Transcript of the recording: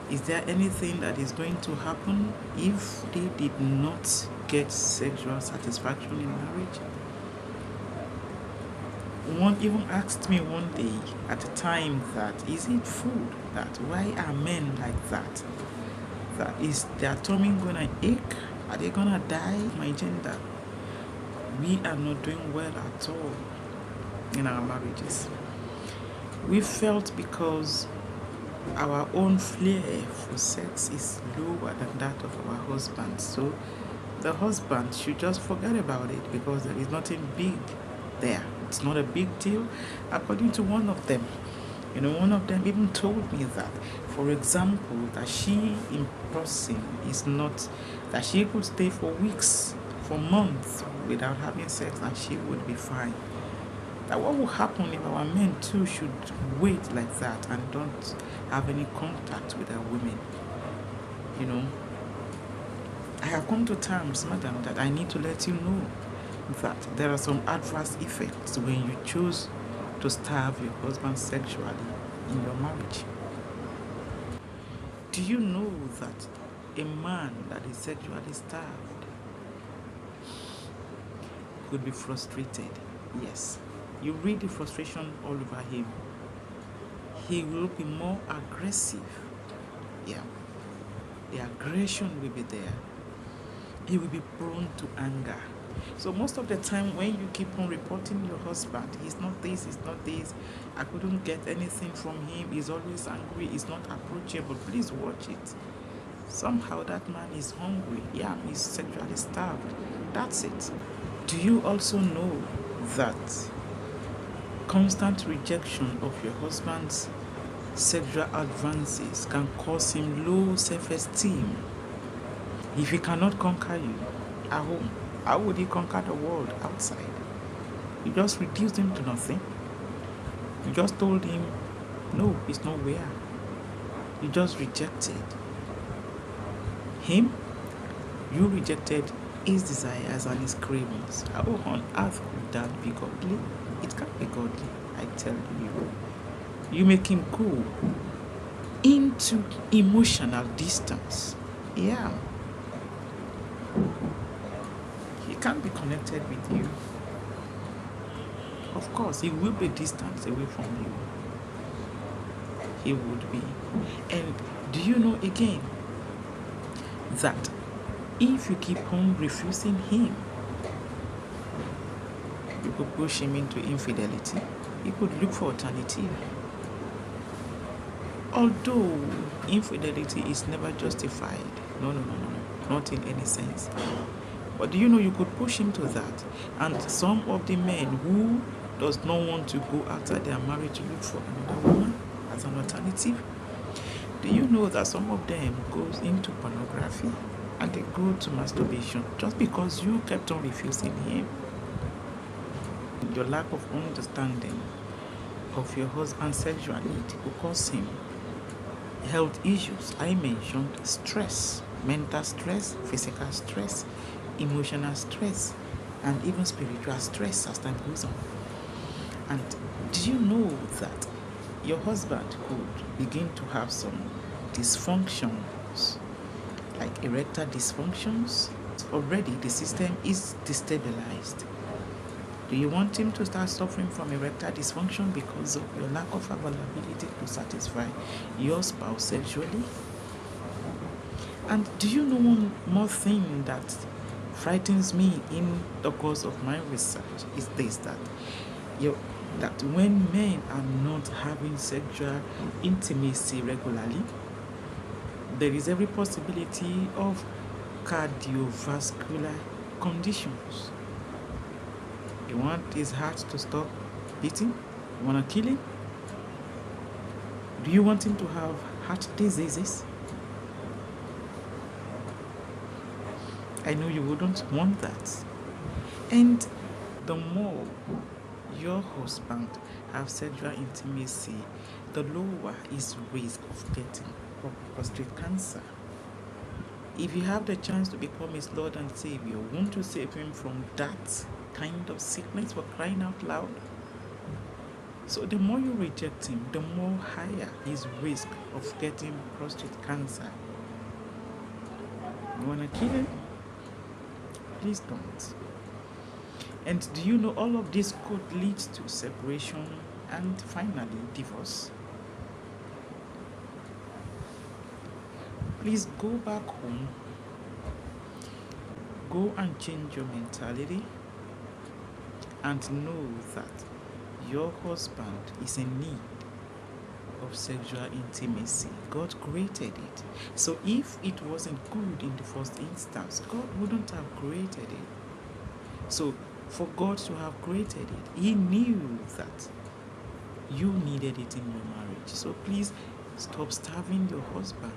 Is there anything that is going to happen if they did not get sexual satisfaction in marriage? One even asked me one day at a time that, is it food? That why are men like that? That is their tummy gonna ache? Are they gonna die? My gender. We are not doing well at all in our marriages. We felt because our own flair for sex is lower than that of our husband, so the husband should just forget about it because there is nothing big there. It's not a big deal, according to one of them. One of them even told me that, for example, that she in person is not, that she could stay for weeks, for months without having sex and she would be fine. That what will happen if our men too should wait like that and don't have any contact with our women? I have come to terms, madam, that I need to let you know that there are some adverse effects when you choose to starve your husband sexually in your marriage. Do you know that a man that is sexually starved could be frustrated? Yes. You read the frustration all over him. He will be more aggressive. Yeah. The aggression will be there. He will be prone to anger. So most of the time when you keep on reporting your husband, he's not this, I couldn't get anything from him, he's always angry, he's not approachable, please watch it. Somehow that man is hungry. Yeah, he's sexually starved. That's it. Do you also know that constant rejection of your husband's sexual advances can cause him low self-esteem? If he cannot conquer you at home, how would he conquer the world outside? You just reduced him to nothing. You just told him, no, he's nowhere. You just rejected him. You rejected his desires and his cravings. How on earth would that be godly? It can't be godly, I tell you. You make him go into emotional distance. Yeah. He can't be connected with you. Of course, he will be distant away from you. He would be. And do you know again that if you keep on refusing him, you could push him into infidelity. He could look for alternative. Although infidelity is never justified. No, not in any sense. But do you know you could push him to that? And some of the men who does not want to go after their marriage to look for another woman as an alternative, do you know that some of them goes into pornography and they go to masturbation just because you kept on refusing him? Your lack of understanding of your husband's sexuality will cause him health issues. I mentioned stress, mental stress, physical stress, emotional stress, and even spiritual stress as time goes on. And do you know that your husband could begin to have some dysfunctions, like erectile dysfunctions? Already the system is destabilized. Do you want him to start suffering from erectile dysfunction because of your lack of availability to satisfy your spouse sexually? And do you know one more thing that frightens me in the course of my research is this, that when men are not having sexual intimacy regularly, there is every possibility of cardiovascular conditions. You want his heart to stop beating? You want to kill him? Do you want him to have heart diseases? I know you wouldn't want that. And the more your husband have sexual intimacy, the lower his risk of getting prostate cancer. If you have the chance to become his Lord and Savior, won't you save him from that kind of sickness, for crying out loud? So the more you reject him, the more higher his risk of getting prostate cancer. You wanna kill him? Please don't. And do you know all of this could lead to separation and finally divorce? Please go back home. Go and change your mentality and know that your husband is in need of sexual intimacy. God created it. So if it wasn't good in the first instance, God wouldn't have created it. So for God to have created it, he knew that you needed it in your marriage. So please stop starving your husband.